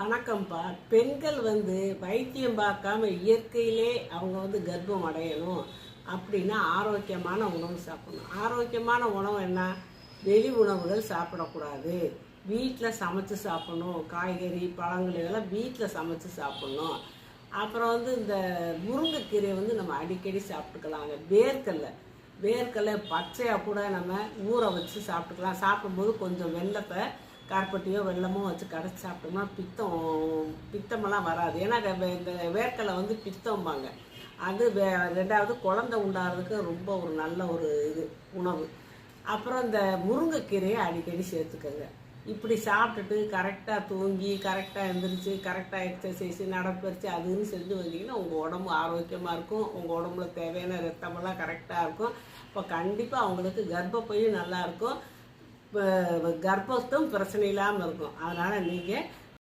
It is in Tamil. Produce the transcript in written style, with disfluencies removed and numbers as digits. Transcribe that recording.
வணக்கம்ப்பா. பெண்கள் வைத்தியம் பார்க்காம இயற்கையிலே அவங்க கர்ப்பம் அடையணும் அப்படின்னா ஆரோக்கியமான உணவு சாப்பிடணும். ஆரோக்கியமான உணவு என்ன? வெளி உணவுகள் சாப்பிடக்கூடாது. வீட்டில் சமைச்சு சாப்பிடணும். காய்கறி பழங்கள் இதெல்லாம் வீட்டில் சமைச்சு சாப்பிடணும். அப்புறம் இந்த முருங்கைக்கீரை நம்ம அடிக்கடி சாப்பிட்டுக்கலாங்க. வேர்க்கடலை பச்சையாக கூட நம்ம ஊற வச்சு சாப்பிட்டுக்கலாம். சாப்பிடும்போது கொஞ்சம் வெல்லத்தை கார்பட்டியோ வெல்லமோ வச்சு கரைச்சி சாப்பிட்டோம்னா பித்தமெல்லாம் வராது. ஏன்னா இந்த வேர்க்கடலை பித்தம்பாங்க. அது ரெண்டாவது குழந்தை உண்டாகிறதுக்கு ரொம்ப ஒரு நல்ல ஒரு உணவு. அப்புறம் இந்த முருங்கைக்கீரையை அடிக்கடி சேர்த்துக்கோங்க. இப்படி சாப்பிட்டுட்டு கரெக்டாக தூங்கி கரெக்டாக எழுந்திரிச்சு கரெக்டாக எக்ஸசைஸு நடப்பயிற்சி அதுன்னு செஞ்சு வந்தீங்கன்னா உங்கள் உடம்பு ஆரோக்கியமாக இருக்கும். உங்கள் உடம்புல தேவையான ரத்தமெல்லாம் கரெக்டாக இருக்கும். இப்போ கண்டிப்பாக அவங்களுக்கு கர்ப்பப்பையும் நல்லாயிருக்கும். கர்ப்பத்தும் பிரச்சனை இல்லாமல் இருக்கும். அதனால் நீங்கள்